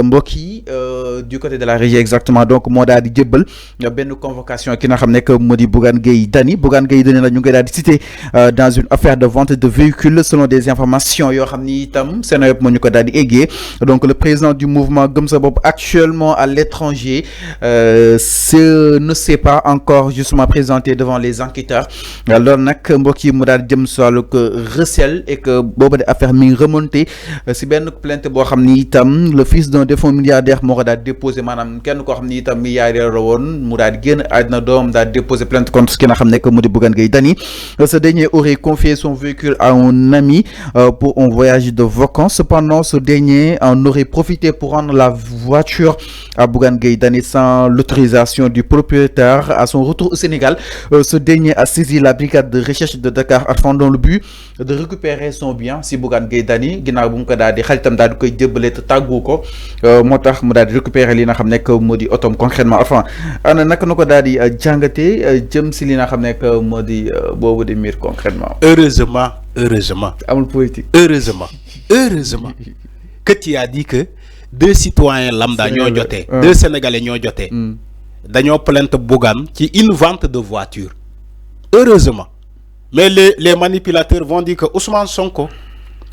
mbokk yi du côté de la régie exactement donc moo daal di jébbal benn convocation ki nga xam ne que moo di Bougane Gueye Dany la ñu ngi daal di cité dans une affaire de vente de véhicules selon des informations yoo xam ni itam Seneweb moo ñu ko daal di eggee donc le président du mouvement Gëm Sa Bopp actuellement à l'étranger ne s'est pas encore justement présenté devant les enquêteurs loolu nag mbokk yi mu daal di jëm si wàllu recel et que boobu de affaire mi ngi remonté si benn plainte boo xam ni itam le fils d'un défunt milliardaire moo ko daal déposé maanaam kenn koo xam ni itam milliardaire la woon mu daal di génn àddina doom daal déposé plainte contre ki nga xam ne que mu di Bougane Gueye Dany. Ce dernier aurait confié son véhicule à un ami pour un voyage de vacances. Cependant, ce dernier en aurait profité pour rendre la voiture à Bougane Gueye Dany sans l'autorisation du propriétaire. À son retour au Sénégal, ce dernier a saisi la brigade de recherche de Dakar Arfan dans le but de récupérer son bien si Bougane Gueye Dany ginnaaw bu mu ko daal di xaritam daal di koy jëbbale te tàggu ko moo tax mu daal di récupérer li nga xam ne que moo di otom concrètement enfin ana naka na ko daal di jàngatee jëm si li nga xam ne que moo di boobu di miir concrètement. Heureusement amul politique. Heureusement que tu as dit que deux citoyens lambda ñoo jotee deux sénégalais ñoo jotee dañoo plainte Bougane ci une vente de voiture. Heureusement mais les manipulateurs vont dire que Ousmane Sonko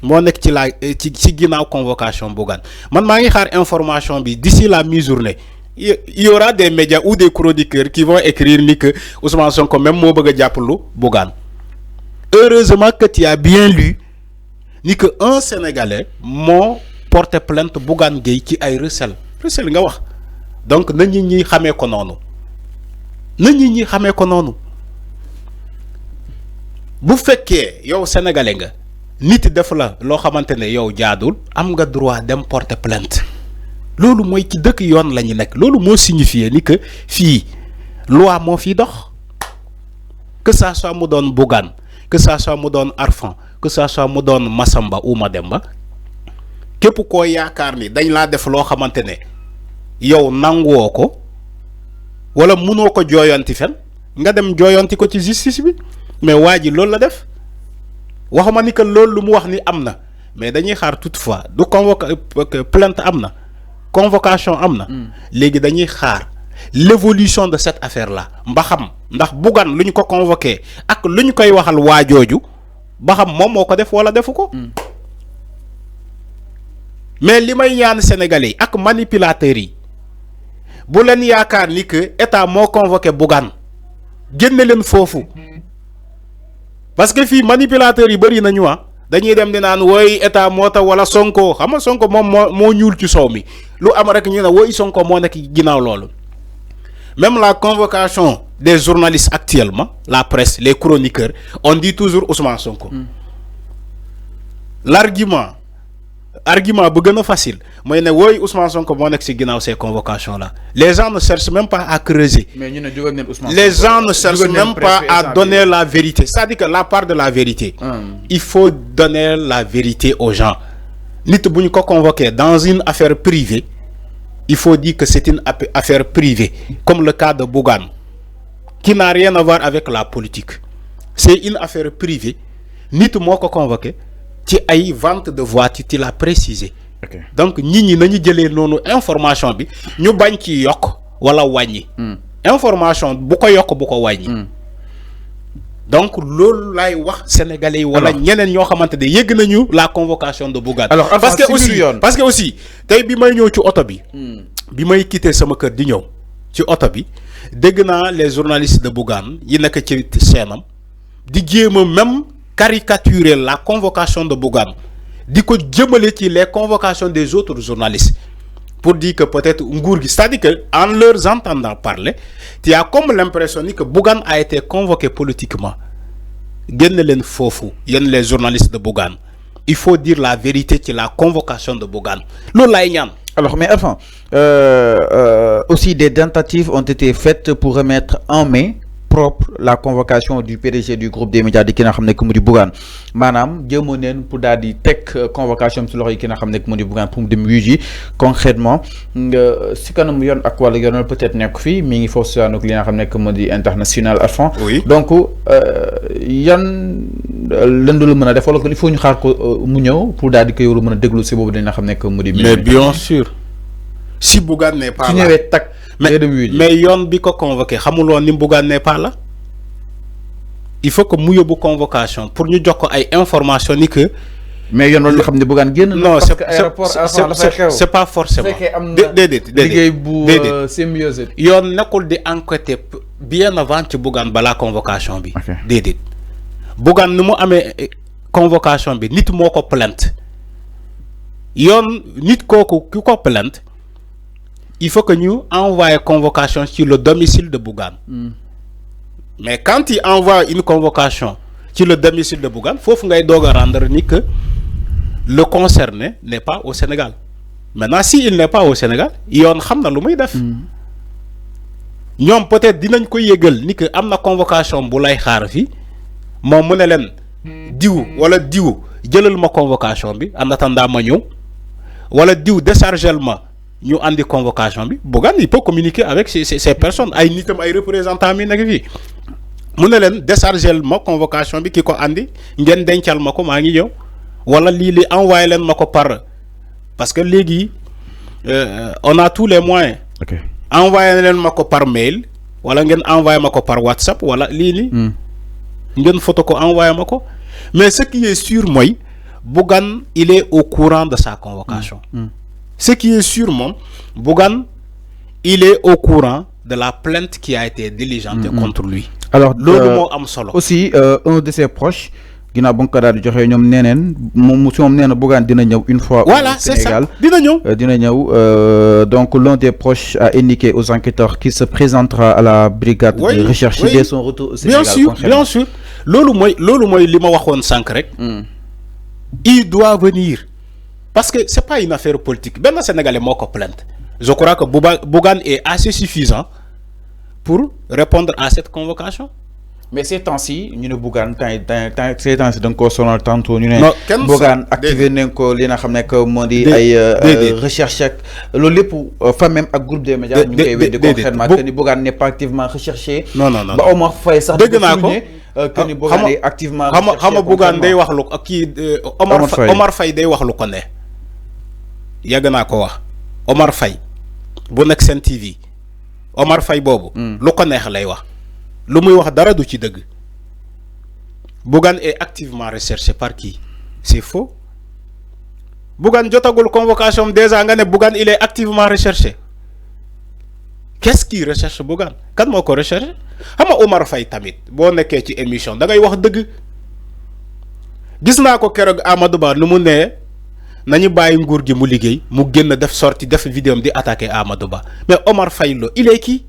moo nekk ci ginnaaw convocation Bougane man maa ngi xaar information bi d'ici la mi-journée il y aura des médias ou des chroniqueurs qui vont écrire ni que Ousmane Sonko même moo bëgg a jàppalu Bougane. Heureusement que tu as bien lu ni que un Sénégalais moo porté plainte Bougane Gueye ci ay recel nga wax donc na nit ñi xamee ko noonu bu fekkee yow sénégalais nga nit def la loo xamante ne yow jaadul am nga droit dem porter plainte loolu mooy ci dëkk yoon la ñu nekk loolu moo signifié ni que fii loi moo fii dox que ça soit mu doon Bougane que ça soit mu doon Arfan que ça soit mu doon Massamba ou Mademba képp koo yaakaar ni dañ laa def loo xamante ne yow nanguwoo ko wala munoo ko jooyanti fen nga dem jooyanti ko ci justice bi mais waa ji loolu la def waxuma ni que loolu lu mu wax ni am na mais dañuy xaar toutefois du plainte am na convocation am na léegi dañuy xaar l'évolution de cette affaire là ndax Bougane lu ñu ko convoqué ak lu ñu koy waxal waa jooju ba xam moom moo ko def wala defu ko mais li may ñaan Sénégalais yi ak manipulateurs yi bu leen yaakaar ni que état moo convoqué Bougane génne leen foofu parce que fii manipulateurs yi bëri nañu dañuy dem di naan woy état moo tax wala Sonko xam nga Sonko moom moo ñuul ci soow mi lu am rek ñu ne woy Sonko moo nekk ginnaaw loolu. Même la convocation des journalistes actuellement, la presse, les chroniqueurs, on dit toujours Ousmane Sonko. L'argument est facile. Moi, je dis Ousmane Sonko moo nekk ci ginnaaw ces convocations-là. Les gens ne cherchent même pas à creuser. Les gens ne cherchent même pas à donner la vérité. C'est-à-dire que la part de la vérité, il faut donner la vérité aux gens. Nit bu ñu ko convoqué dans une affaire privée, il faut dire que c'est une affaire privée, comme le cas de Bougane, qui n'a rien à voir avec la politique. C'est une affaire privée. Nit moo ko convoqué ci ay vente de voiture, tu l'as précisé. Okay. Donc nit ñi nañu jëlee noonu information bi ñu bañ ci yokk wala wàññi. Information bu ko yokk bu ko wàññi. Donc loolu lay wax sénégalais yi wala ñeneen ñoo xamante ne yëgg nañu la convocation de Bougane. Alors parce que aussi tey bi may ñëw ci oto bi. bi may quitté sama kër di ñëw ci oto bi dégg naa les journalistes de Bougane yi nekk ci seenam di jéem a même caricaturer la convocation de Bougane di ko jëmale ci les convocations des autres journalistes pour dire que peut-être nguur gi c'est-à-dire que en leur entendant parler tu as comme l'impression que Bougane a été convoqué politiquement génn leen foofu yéen les journalistes de Bougane il faut dire la vérité ci la convocation de Bougane loolu lay ñaan. Alors mais enfin aussi des tentatives ont été faites pour remettre en main propre la convocation du PDG du groupe des médias di ki nga xam ne que mu di Bougane maanaam jëmoo neen pour daal di teg convocation si loxo yi ki nga xam ne que mu di Bougane pour mu dem wuyu concrètement si kanam yoon ak wala yoonal peut-être nekk fii mi ngi foofu si waanug li nga xam ne que mu di international à fond. Oui. Donc yan lëndu la mën a def wala il faut ñu xaar ko mu ñëw pour daal di koy war a mën a déglu si boobu dina xam ne que mu di. mais bien sûr si Bougane n'est pas là mais yon bi ko convoqué xamuloo ni Bougane n'est pas là. Il faut que mu yóbbu convocation pour ñu jox ko ay information ni que. mais yon loolu xam ne Bougane génn. non c'est pas forcément. déedéet symbiose. yon nekkul di enquêter bien avant ci Bougane balaa convocation bi. déedéet Bougane ni mu amee convocation bi nit moo ko plainte yon nit kooku ki ko plainte il faut que ñu envoyer convocation sur le domicile de Bougane. Mais quand il envoie une convocation sur le domicile de Bougane, il faut rendre ni que le concerné n'est pas au Sénégal. Maintenant, s'il n'est pas au Sénégal, il y a un def. Ñom peut-être dinañ ko yégal ni que amna convocation bu lay xaar fi mom mu ne len diw wala diw jëlal ma convocation bi en attendant ma ñew wala diw déchargel ma ñu andi convocation bi Bougane il peut communiquer avec ces personnes ay nitam ay représentants mi nek fi mu ne len déchargel ma convocation bi kiko andi ngeen dencal mako ma ngi ñew wala li envoyer len mako par parce que légui on a tous les moyens. OK. Envoyer len mako par mail wala ngeen envoyer mako par WhatsApp wala li ni ngeen photo ko envoyer mako mais ce qui est sûr moy Bougane il est au courant de sa convocation. Ce qui est sûr Bougane il est au courant de la plainte qui a été diligentée contre lui. Alors lolu mo am solo aussi un de ses proches ginnaaw ba nga ko daal di joxe ñoom neneen moom si moom nee na Bougane dina ñëw une fois. Voilà, au Sénégal dina ñëw donc l'un des proches a indiqué aux enquêteurs qu'il se présentera à la brigade de recherche dès son retour au Sénégal. Bien sûr loolu mooy li ma waxoon sànq rek. Il doit venir parce que c'est pas une affaire politique benn Sénégalais moo ko plainte. Je crois que Bougane est assez suffisant pour répondre à cette convocation. Mais ces temps-ci ñu ne Bougane ces temps-ci da nga koo sonal tantôt ñu ne Bougane activé nañ ko li nga xam ne que moo di ay recherche ak loolu lépp fa même ak groupe des médias ñu koy weddi concrètement que ni Bougane n'est pas activement recherché. non ba Omar Faye sax dégg naa ko que ni Bougane est activement recherché. xam nga Bougane day wax lu kii Omar Faye day wax lu ko ne yàgg naa ko wax Omar Faye bu nekk Sen TV Omar Faye boobu lu ko neex lay wax lu muy wax dara du ci deug. Bougane est activement recherché par qui? C'est faux. Bougane jotagul convocation déjà nga ne Bougane il est activement recherché. Qu'est-ce qui recherche Bougane? Kan moko recherché? Xam nga Omar Faye tamit bo nekké ci émission da ngay wax deug. Gis naa ko kérok Amadou Ba nu mu né nañu bayyi nguur gi mu liggéey mu génn def sortie def vidéo di attaquer Amadou Ba. Mais Omar Faye lo il est qui?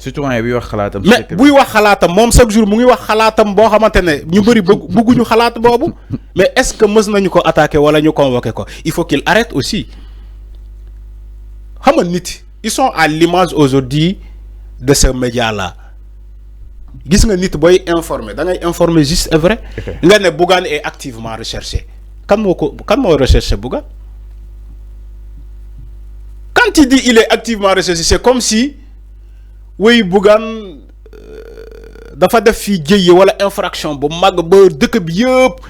Surtout bi wax xalaatam. Mais buy wax xalaatam moom chaque jour mu ngi wax xalaatam boo xamante ne ñu bëri bëgguñu xalaat boobu. Mais est-ce que mës nañu ko attaquer wala ñu convoquer ko il faut qu'il arrête aussi. Xam nga nit ils sont à l'image aujourd'hui de ce média là gis nga nit booy informer da ngay informer juste et vrai. Nga ne Bougane est activement recherché kan moo recherché Bougane. Quand il dit il est activement recherché c'est comme si. Oui Bougane dafa def fi jëye wala infraction bu mag ba dëkk bi yëpp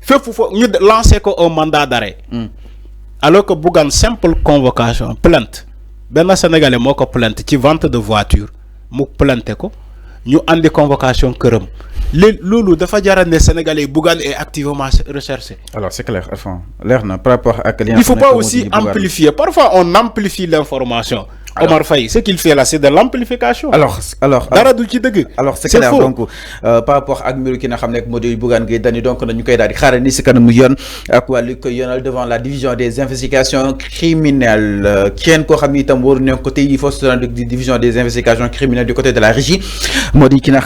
fépp fo ñu lancer ko un mandat d'arrêt. Alors que Bougane simple convocation plainte benn Sénégalais moo ko plainte ci vente de voiture mu plainte ko ñu andi convocation këram loolu dafa jarane Sénégalais Bougane est activement recherché. Alors c'est clair enfin leer na par rapport ak il faut pas aussi amplifier parfois on amplifie l'information. Omar Faye, ce qu'il fait là, c'est de l'amplification. Alors, c'est clair. Donc, par rapport à Miro qui n'a pas de Bougane Gueye Dany, donc, nous avons devant la division des investigations criminelles. Qui est côté, il faut se rendre division des investigations criminelles du côté de la régie. Modi qui n'a